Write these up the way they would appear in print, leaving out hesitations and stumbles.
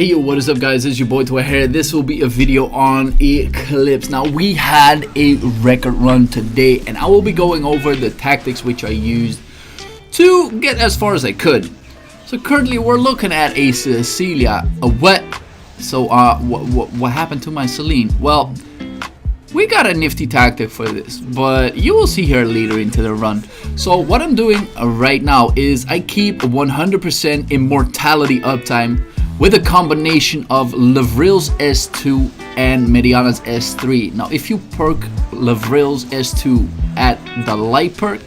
Hey yo, what is up guys, it's your boy Toy here. This will be a video on Eclipse. Now we had a record run today and I will be going over the tactics which I used to get as far as I could. So currently we're looking at a Cecilia, a wet. So what happened to my Celine? Well, we got a nifty tactic for this, but you will see here later into the run. So what I'm doing right now is I keep 100% immortality uptime with a combination of Lavril's S2 and Mediana's S3. Now if you perk Lavril's S2 at the light perk,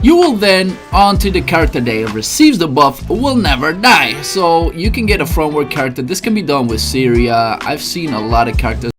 you will then, onto the character that receives the buff, will never die. So you can get a frontward character. This can be done with Syria. I've seen a lot of characters.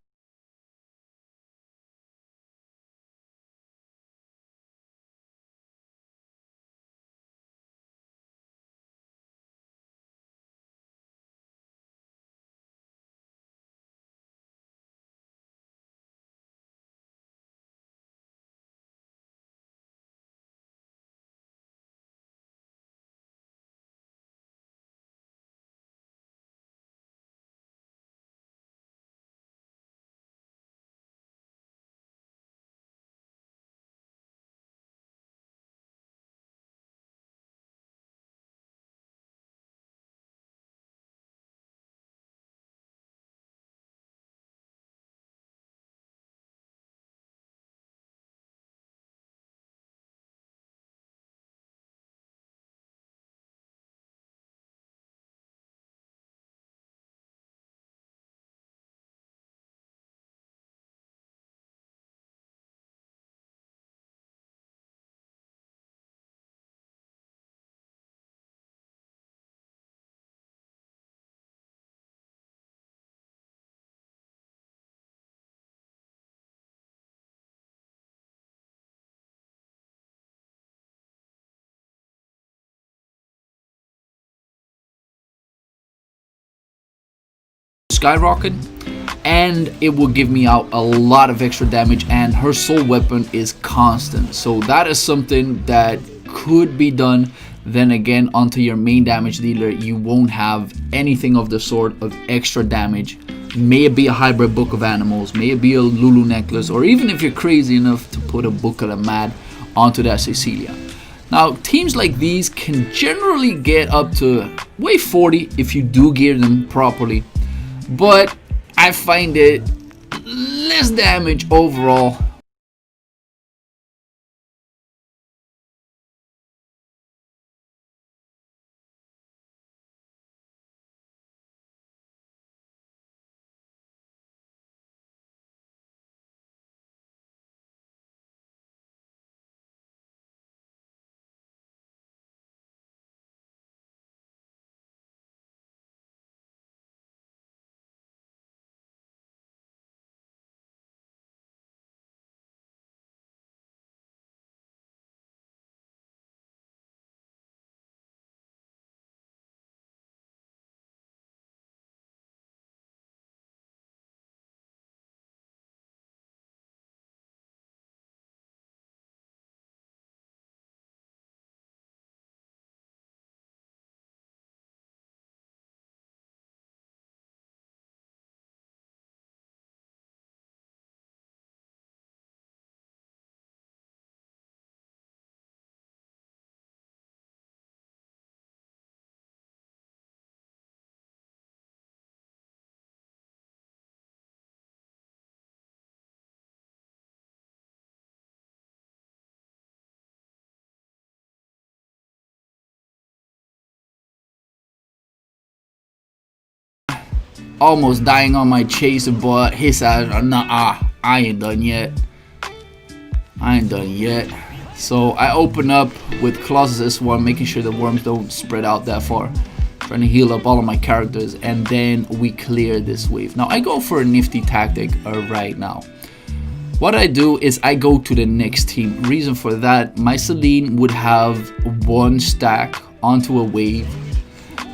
Skyrocket, and it will give me out a lot of extra damage, and her soul weapon is constant, so that is something that could be done. Then again, onto your main damage dealer, you won't have anything of the sort of extra damage. May it be a hybrid book of animals, may it be a Lulu necklace, or even if you're crazy enough to put a book of the mad onto that Cecilia. Now teams like these can generally get up to wave 40 if you do gear them properly, but I find it less damage overall. Almost dying on my chase, but he said, nah, I ain't done yet. So I open up with Colossus S1, making sure the worms don't spread out that far. Trying to heal up all of my characters, and then we clear this wave. Now I go for a nifty tactic right now. What I do is I go to the next team. Reason for that, my Celine would have one stack onto a wave,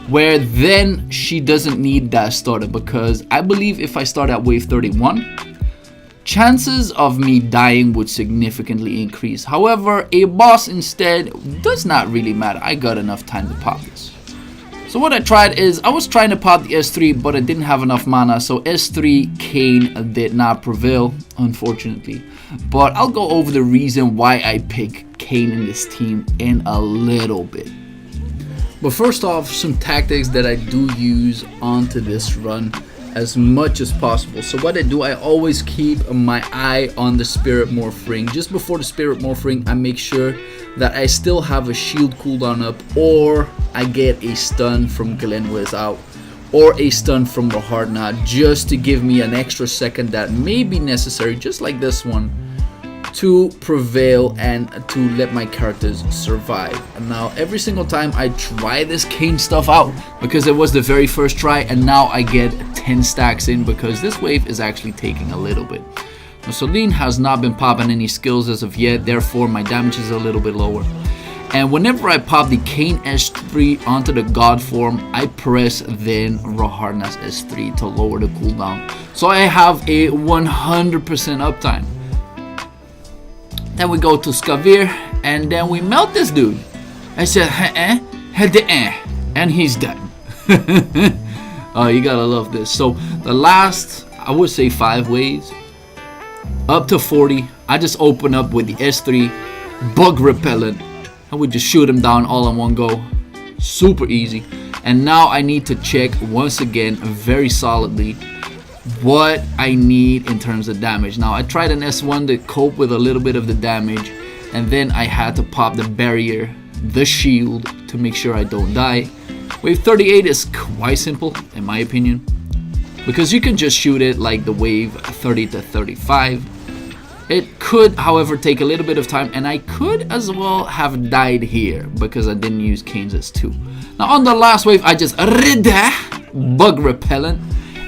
where then she doesn't need that starter, because I believe if I start at wave 31, chances of me dying would significantly increase. However, a boss instead does not really matter. I got enough time to pop this. So what I tried is, I was trying to pop the S3, but I didn't have enough mana, so S3 Kayn did not prevail, unfortunately. But I'll go over the reason why I pick Kayn in this team in a little bit. But first off, some tactics that I do use onto this run as much as possible. So what I do, I always keep my eye on the Spirit Morph Ring. Just before the Spirit Morph Ring, I make sure that I still have a shield cooldown up, or I get a stun from Glenwiz out, or a stun from Rahardna, just to give me an extra second that may be necessary, just like this one, to prevail and to let my characters survive. And now every single time I try this Kayn stuff out, because it was the very first try, and now I get 10 stacks in because this wave is actually taking a little bit. Now, Celine has not been popping any skills as of yet, therefore my damage is a little bit lower. And whenever I pop the Kayn S3 onto the God form, I press then Rahardna's S3 to lower the cooldown. So I have a 100% uptime. Then we go to Skavir, and then we melt this dude. I said, and he's dead. Oh, you gotta love this. So the last, I would say 5 waves, up to 40, I just open up with the S3, bug repellent, and we just shoot him down all in one go. Super easy. And now I need to check once again very solidly what I need in terms of damage. Now I tried an S1 to cope with a little bit of the damage, and then I had to pop the barrier, the shield, to make sure I don't die. Wave 38 is quite simple in my opinion, because you can just shoot it like the wave 30 to 35. It could, however, take a little bit of time, and I could as well have died here because I didn't use Kayn's S2. Now on the last wave, I just bug repellent,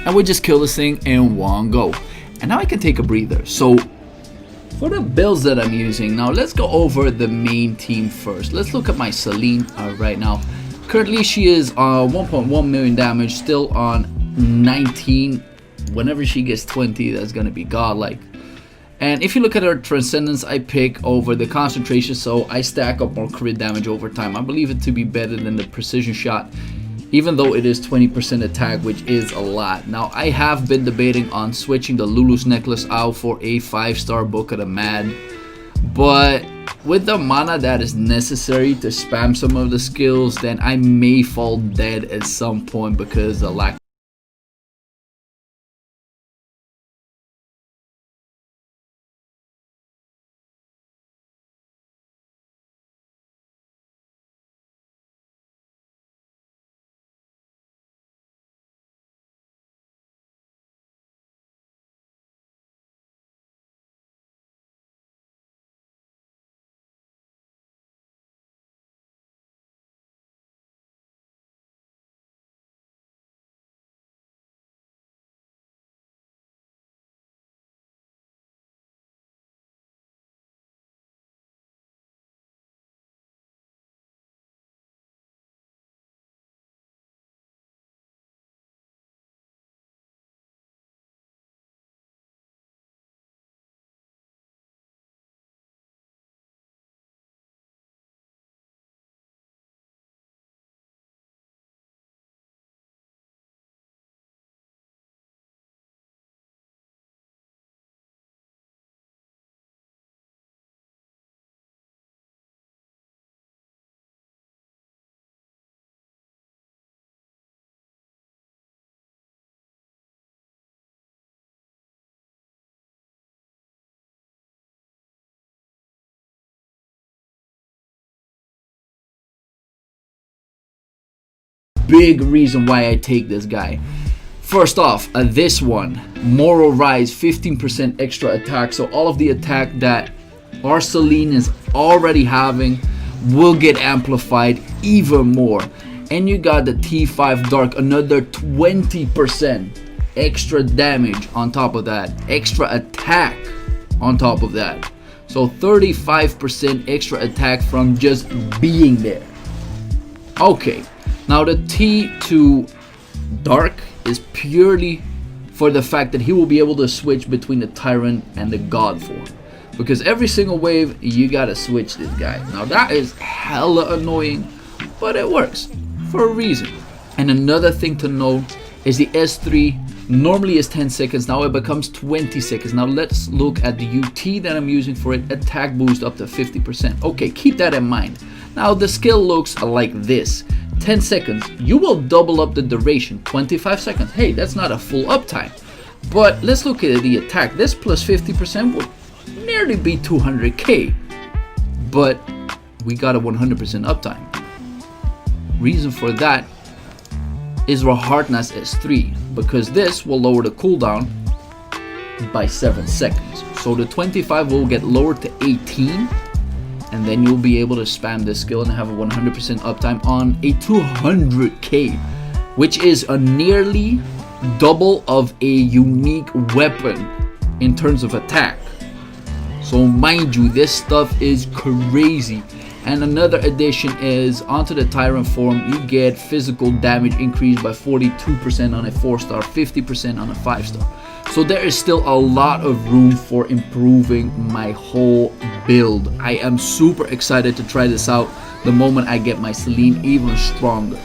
and we just kill this thing in one go. And now I can take a breather. So for the builds that I'm using, now let's go over the main team first. Let's look at my Celine right now. Currently she is 1.1 million damage, still on 19. Whenever she gets 20, that's gonna be godlike. And if you look at her Transcendence, I pick over the concentration, so I stack up more crit damage over time. I believe it to be better than the precision shot, even though it is 20% attack, which is a lot. Now I have been debating on switching the Lulu's necklace out for a 5-star Book of the Mad, but with the mana that is necessary to spam some of the skills, then I may fall dead at some point because the lack. Big reason why I take this guy. First off, this one, Moral Rise, 15% extra attack. So all of the attack that our Celine is already having will get amplified even more. And you got the T5 Dark, another 20% extra damage on top of that, extra attack on top of that. So 35% extra attack from just being there. Okay. Now the T2 Dark is purely for the fact that he will be able to switch between the Tyrant and the God form. Because every single wave, you gotta switch this guy. Now that is hella annoying, but it works for a reason. And another thing to note is the S3 normally is 10 seconds, now it becomes 20 seconds. Now let's look at the UT that I'm using for it. Attack boost up to 50%. Okay, keep that in mind. Now the skill looks like this. 10 seconds, you will double up the duration. 25 seconds, hey, that's not a full uptime. But let's look at the attack. This plus 50% would nearly be 200k. But we got a 100% uptime. Reason for that is our hardness S3, because this will lower the cooldown by 7 seconds. So the 25 will get lowered to 18, and then you'll be able to spam this skill and have a 100% uptime on a 200k, which is a nearly double of a unique weapon in terms of attack. So mind you, this stuff is crazy. And another addition is onto the Tyrant form, you get physical damage increased by 42% on a 4-star, 50% on a 5-star. So there is still a lot of room for improving my whole build. I am super excited to try this out the moment I get my Celine even stronger.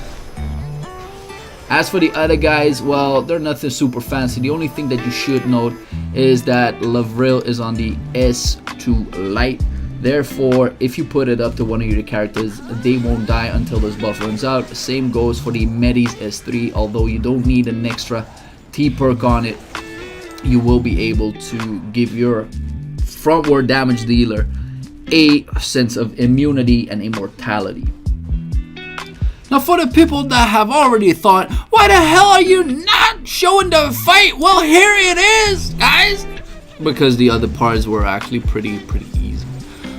As for the other guys, well, they're nothing super fancy. The only thing that you should note is that Lavril is on the S2 light. Therefore, if you put it up to one of your characters, they won't die until this buff runs out. Same goes for the Medes S3. Although you don't need an extra T perk on it, you will be able to give your frontward damage dealer a sense of immunity and immortality. Now for the people that have already thought, why the hell are you not showing the fight? Well, here it is, guys. Because the other parts were actually pretty easy.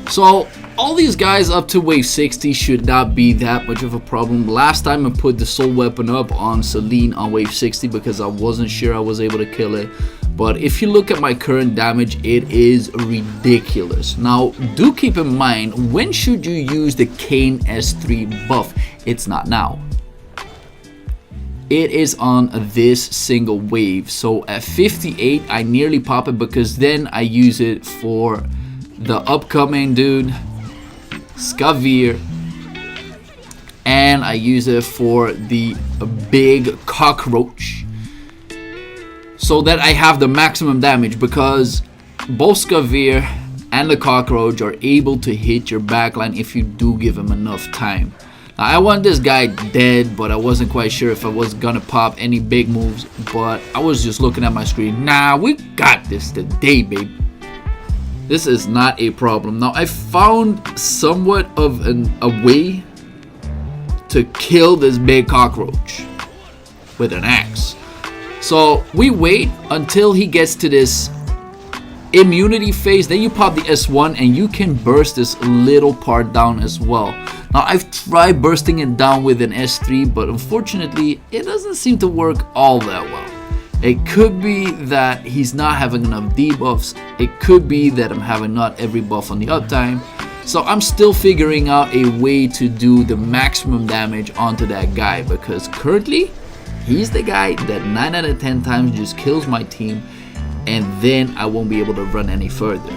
So all these guys up to wave 60 should not be that much of a problem. Last time I put the soul weapon up on Celine on wave 60 because I wasn't sure I was able to kill it. But if you look at my current damage, it is ridiculous. Now do keep in mind, when should you use the Kain S3 buff? It's not now. It is on this single wave. So at 58 I nearly pop it, because then I use it for the upcoming dude Skavir, and I use it for the big cockroach, so that I have the maximum damage, because both Skavir and the cockroach are able to hit your backline if you do give him enough time. Now, I want this guy dead, but I wasn't quite sure if I was gonna pop any big moves, but I was just looking at my screen. Nah, we got this today, babe. This is not a problem. Now, I found somewhat of a way to kill this big cockroach with an axe. So we wait until he gets to this immunity phase, then you pop the S1 and you can burst this little part down as well. Now I've tried bursting it down with an S3, but unfortunately it doesn't seem to work all that well. It could be that he's not having enough debuffs. It could be that I'm having not every buff on the uptime. So I'm still figuring out a way to do the maximum damage onto that guy, because currently he's the guy that 9 out of 10 times just kills my team, and then I won't be able to run any further.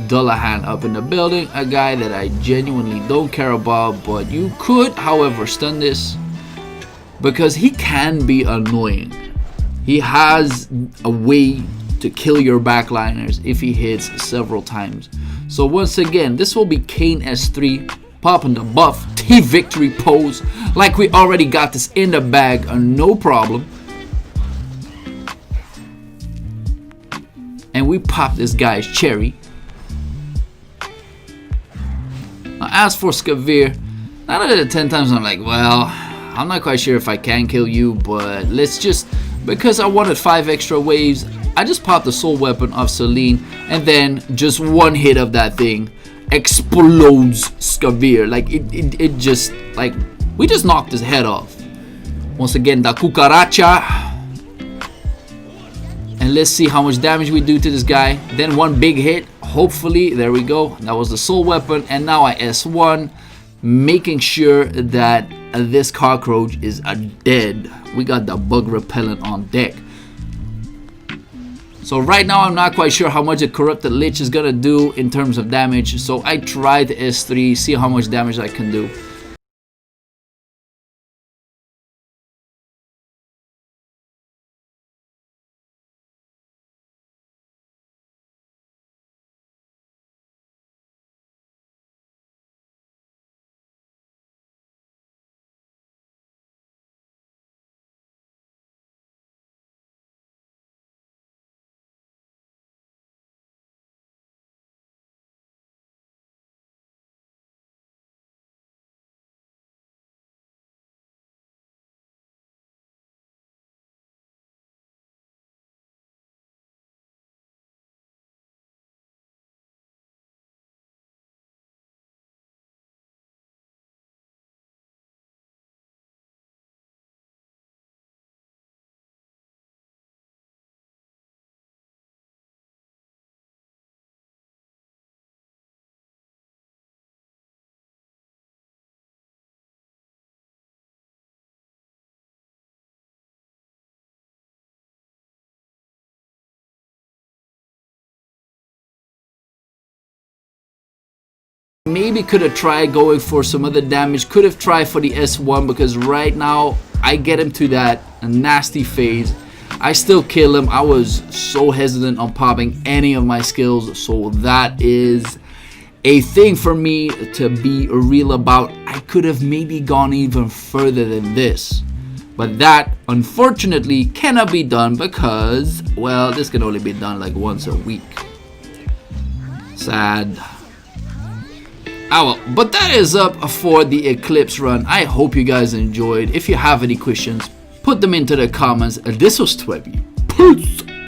Dullahan up in the building, a guy that I genuinely don't care about, but you could, however, stun this, because he can be annoying. He has a way to kill your backliners if he hits several times. So once again, this will be Kain S3, popping the buff, T victory pose, like we already got this in the bag, no problem. And we pop this guy's cherry. Now as for Skavir, 9 out of 10 times I'm like, well, I'm not quite sure if I can kill you, but let's just, because I wanted 5 extra waves, I just popped the soul weapon of Celine, and then just one hit of that thing explodes Skavir. Like it just, like, we just knocked his head off. Once again, the cucaracha. And let's see how much damage we do to this guy. Then one big hit, hopefully, there we go. That was the soul weapon, and now I S1, making sure that this cockroach is dead. We got the bug repellent on deck. So right now I'm not quite sure how much a corrupted lich is gonna do in terms of damage. So I tried the S3, see how much damage I can do. Maybe could have tried going for some other damage, could have tried for the S1, because right now I get him to that nasty phase. I still kill him. I was so hesitant on popping any of my skills, so that is a thing for me to be real about. I could have maybe gone even further than this, but that unfortunately cannot be done because, well, this can only be done like once a week. Sad. Oh well, but that is up for the Eclipse run. I hope you guys enjoyed. If you have any questions, put them into the comments. This was Twebby. Peace!